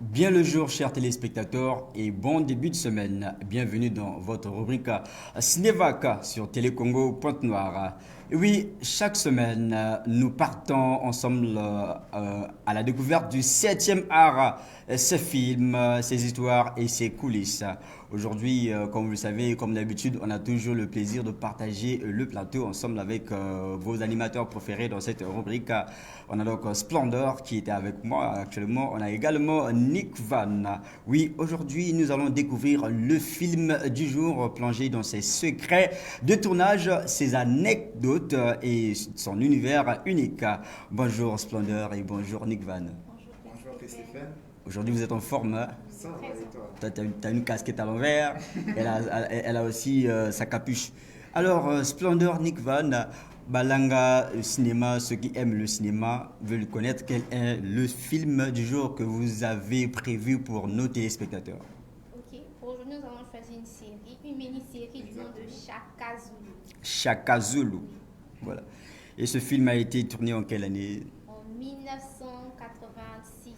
Bien le jour, chers téléspectateurs, et bon début de semaine. Bienvenue dans votre rubrique Cinévac sur Télécongo Pointe-Noire. Et oui, chaque semaine, nous partons ensemble à la découverte du septième art, ses films, ses histoires et ses coulisses. Aujourd'hui, comme vous le savez, comme d'habitude, on a toujours le plaisir de partager le plateau ensemble avec vos animateurs préférés dans cette rubrique. On a donc Splendor qui était avec moi actuellement. On a également Nick Van. Oui, aujourd'hui, nous allons découvrir le film du jour, plongé dans ses secrets de tournage, ses anecdotes et son univers unique. Bonjour Splendor et bonjour Nick Van. Bonjour Christophe. Aujourd'hui, vous êtes en forme, hein? Ça va et toi? Toi, tu as une casquette à l'envers. Elle a aussi sa capuche. Alors, Splendor Nick Van, Balanga Cinéma, ceux qui aiment le cinéma veulent connaître quel est le film du jour que vous avez prévu pour nos téléspectateurs. Ok, pour aujourd'hui, nous avons choisi une série, une mini-série du nom de Shaka Zulu. Shaka Zulu. Voilà. Et ce film a été tourné en quelle année? En 1986,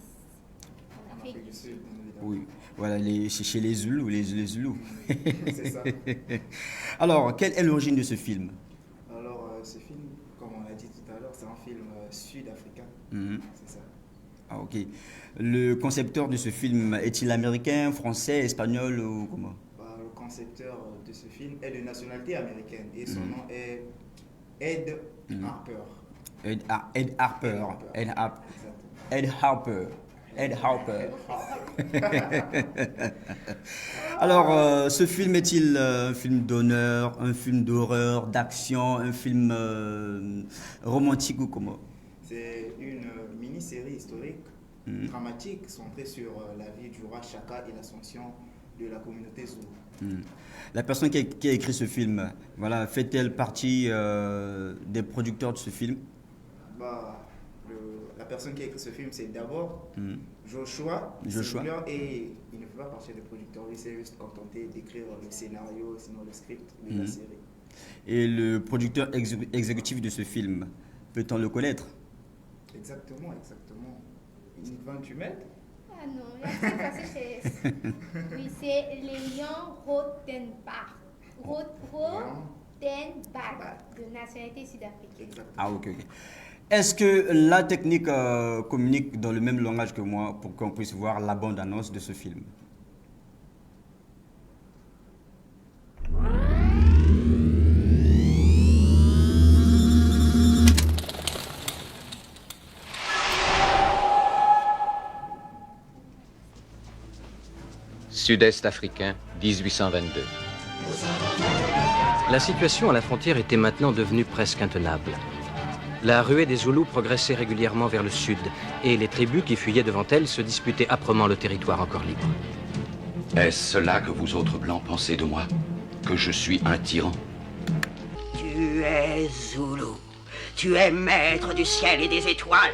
en Afrique du Sud. Bien évidemment. Oui, voilà, c'est chez les Zoulous, les Zoulous. C'est ça. Alors, quelle est l'origine de ce film? Alors, ce film, comme on l'a dit tout à l'heure, c'est un film sud-africain. Mhm. C'est ça. Ah, ok. Le concepteur de ce film est-il américain, français, espagnol ou comment? Le concepteur de ce film est de nationalité américaine et son nom est Ed Harper. Ed Harper. Ed Harper. Ed Harper. Ed Harper. Exactement. Alors, ce film est-il un film d'honneur, un film d'horreur, d'action, un film romantique ou comment? C'est une mini-série historique dramatique centrée sur la vie du roi Shaka et l'ascension de la communauté Zoulou. Hmm. La personne qui a écrit ce film, voilà, fait-elle partie des producteurs de ce film? Bah, la personne qui a écrit ce film, c'est d'abord Hmm. Joshua Joshua. Sinclair, et il ne fait pas partie des producteurs, il s'est juste contenté d'écrire le scénario, sinon le script de la série. Et le producteur exécutif de ce film, peut-on le connaître? Exactement, exactement. Yvan, tu m'aides? Ah non, là, c'est parce que c'est... Oui, c'est Léon Rothenbach. Rothenbach, de nationalité sud-africaine. Exactement. Ah, ok, ok. Est-ce que la technique communique dans le même langage que moi pour qu'on puisse voir la bande-annonce de ce film? Sud-Est africain, 1822. La situation à la frontière était maintenant devenue presque intenable. La ruée des Zoulous progressait régulièrement vers le sud, et les tribus qui fuyaient devant elle se disputaient âprement le territoire encore libre. Est-ce cela que vous autres blancs pensez de moi? Que je suis un tyran? Tu es Zoulou. Tu es maître du ciel et des étoiles.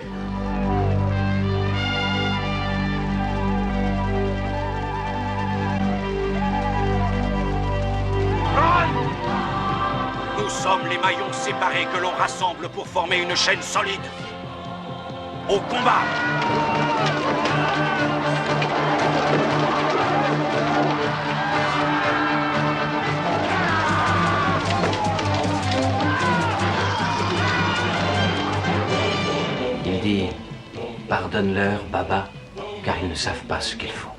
Nous sommes les maillons séparés que l'on rassemble pour former une chaîne solide. Au combat! Il dit « Pardonne-leur, Baba, car ils ne savent pas ce qu'ils font.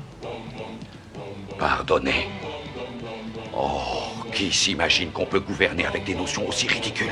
Pardonnez. Oh, qui s'imagine qu'on peut gouverner avec des notions aussi ridicules?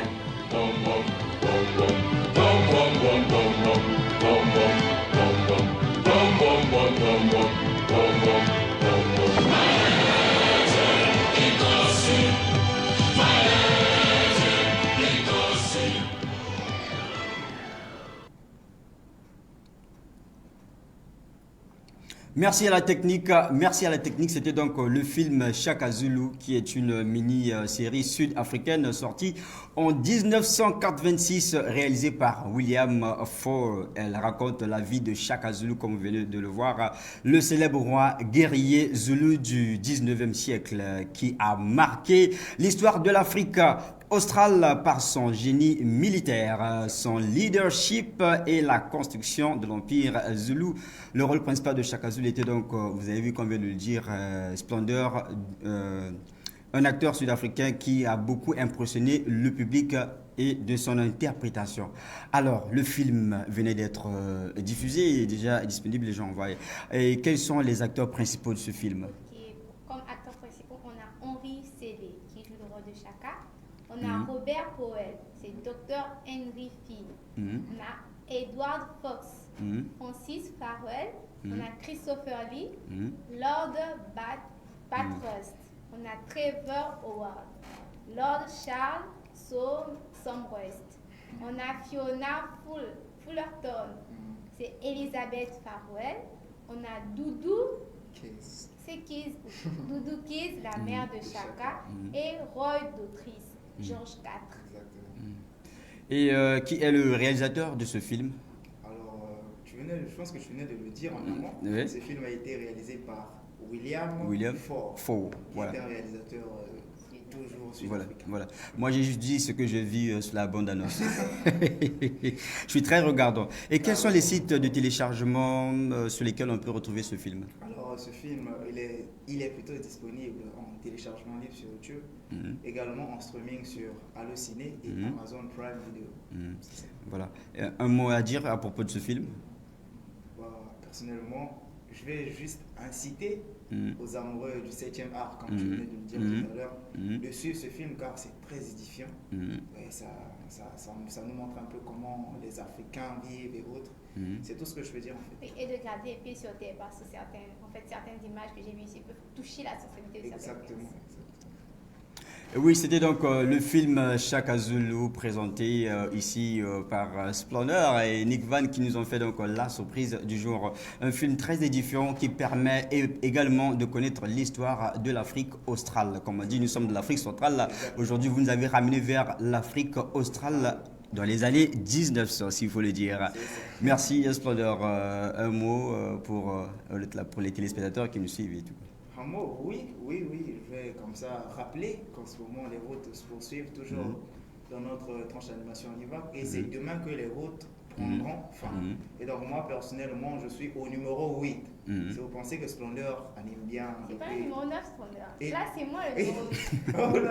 Merci à la technique. Merci à la technique. C'était donc le film Shaka Zulu, qui est une mini-série sud-africaine sortie en 1926, réalisée par William Ford. Elle raconte la vie de Shaka Zulu, comme vous venez de le voir, le célèbre roi guerrier Zulu du 19e siècle, qui a marqué l'histoire de l'Afrique. Austral, par son génie militaire, son leadership et la construction de l'empire Zulu. Le rôle principal de Shaka Zulu était donc, vous avez vu comme vient de le dire, Splendeur, un acteur sud-africain qui a beaucoup impressionné le public et de son interprétation. Alors, le film venait d'être diffusé et déjà disponible, les gens voient. Et quels sont les acteurs principaux de ce film? Comme acteurs principaux, on a Henri Célé qui joue le rôle de Chaka. On a Robert Powell, c'est Dr. Henry Finn. On a Edward Fox, Francis Farwell. On a Christopher Lee, Lord Bathurst. On a Trevor Howard, Lord Charles Somrest. On a Fiona Fullerton, c'est Elizabeth Farwell. On a Doudou Doudou Keys, la mère de Chaka, et Roy Dotrice, George IV. Et qui est le réalisateur de ce film? Alors, je pense que tu venais de le dire en amont. Oui. Ce film a été réalisé par William Ford, voilà. qui est un réalisateur toujours sud-africain. Voilà. Moi, j'ai juste dit ce que j'ai vu sur la bande-annonce. Je suis très regardant. Et quels sont les sites de téléchargement sur lesquels on peut retrouver ce film? Alors, ce film, il est plutôt disponible en téléchargement libre sur YouTube, également en streaming sur Allociné et Amazon Prime Video. Voilà. Un mot à dire à propos de ce film? Personnellement, je vais juste inciter aux amoureux du 7e art, comme tu venais de le dire tout à l'heure, de suivre ce film car c'est très édifiant. Et ça nous montre un peu comment les Africains vivent et autres. C'est tout ce que je veux dire en fait. Et de garder les pieds sur terre parce que certaines images que j'ai vues ici peuvent toucher la sensibilité de certaines personnes. Oui, c'était donc le film Shaka Zulu présenté ici par Splendeur et Nick Van qui nous ont fait donc la surprise du jour. Un film très édifiant qui permet également de connaître l'histoire de l'Afrique australe. Comme on dit, nous sommes de l'Afrique australe. Aujourd'hui, vous nous avez ramené vers l'Afrique australe dans les années 1900, s'il faut le dire. Merci Splendeur. Un mot pour les téléspectateurs qui nous suivent et tout. Un mot, oui, je vais comme ça rappeler qu'en ce moment les routes se poursuivent toujours dans notre tranche d'animation en Ivoire et c'est demain que les routes prendront fin. Et donc moi personnellement je suis au numéro 8. Si vous pensez que Splendeur anime bien... C'est pas le numéro 9 Splendeur, là c'est moi le numéro 8.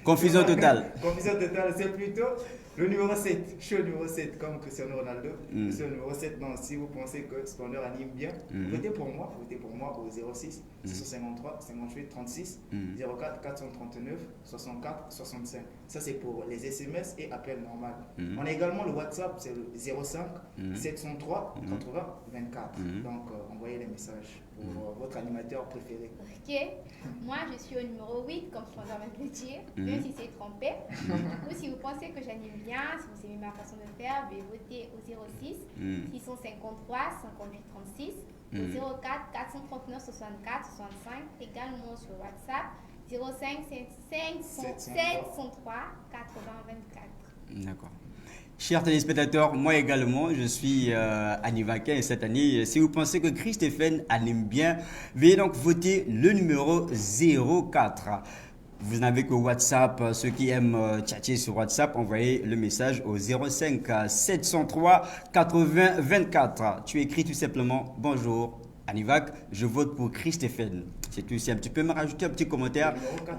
Confusion totale. Confusion totale, c'est plutôt le numéro 7. Je suis au numéro 7 comme Cristiano Ronaldo. Je suis au numéro 7. Non, si vous pensez que Splendeur anime bien, votez pour moi au 06 653 58 36 04 439 64 65. Ça c'est pour les SMS et appels normaux. On a également le WhatsApp, c'est le 05 703 80 24. Donc envoyez les messages pour votre animateur préféré. Ok, moi je suis au numéro 8 comme Splendeur vient de le dire, même si c'est trompé. Du coup, si vous pensez que j'anime bien, si vous aimez ma façon de faire, votez au 06 653 58 36, au 04 439 64 65, également sur WhatsApp 05 703 80 24. D'accord. Chers téléspectateurs, moi également, je suis animaquin et cette année, si vous pensez que Christophe anime bien, veuillez donc voter le numéro 04. Vous n'avez que WhatsApp. Ceux qui aiment tchatcher sur WhatsApp, envoyez le message au 05 703 80 24. Tu écris tout simplement « Bonjour, Anivac, je vote pour Christophe ». C'est tout simple. Tu peux me rajouter un petit commentaire,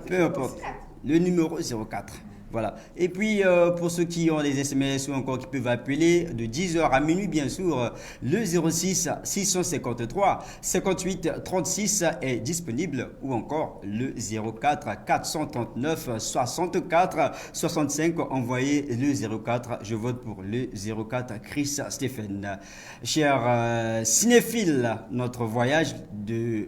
peu importe. Le numéro 04. Voilà. Et puis, pour ceux qui ont des SMS ou encore qui peuvent appeler de 10h à minuit, bien sûr, le 06 653 58 36 est disponible ou encore le 04 439 64 65. Envoyez le 04. Je vote pour le 04 Chris Stéphane. Chers cinéphiles, notre voyage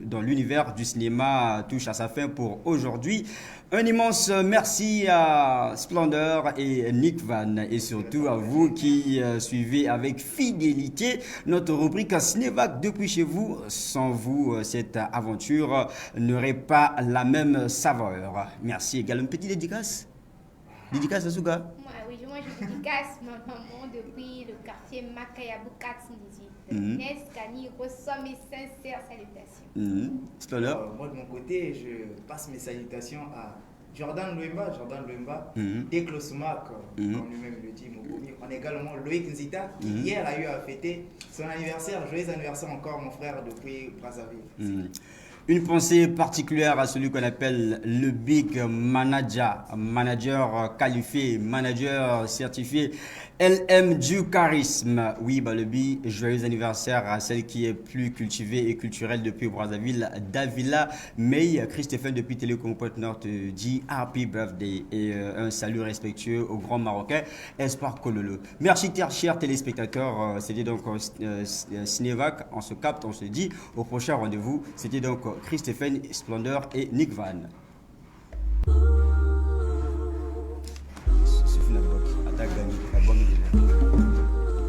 dans l'univers du cinéma touche à sa fin pour aujourd'hui. Un immense merci à Splendeur et Nick Van et surtout à vous qui suivez avec fidélité notre rubrique Cinévac depuis chez vous. Sans vous, cette aventure n'aurait pas la même saveur. Merci également. Une petite dédicace. Dédicace à Souga. Oui, moi je dédicace ma maman depuis le quartier Makayabu 418. Neskani reçoit mes sincères salutations. Splendeur. Moi de mon côté, je passe mes salutations à Jordan Luemba, Deklo Sumak, comme lui-même le dit, Mokomi. On a également Loïc Nzita, qui hier a eu à fêter son anniversaire. Joyeux anniversaire encore, mon frère, depuis Brazzaville. Une pensée particulière à celui qu'on appelle le Big Manager, manager qualifié, manager certifié, LM du charisme. Oui, le Big, joyeux anniversaire à celle qui est plus cultivée et culturelle depuis Brazzaville, Davila May. Christophe depuis Télécom Pointe-Nord te dit Happy Birthday et un salut respectueux au grand Marocain Espoir Kololo. Merci chers téléspectateurs, c'était donc Cinévac, on se capte, on se dit au prochain rendez-vous. C'était donc Christophe, Splendeur et Nick Van.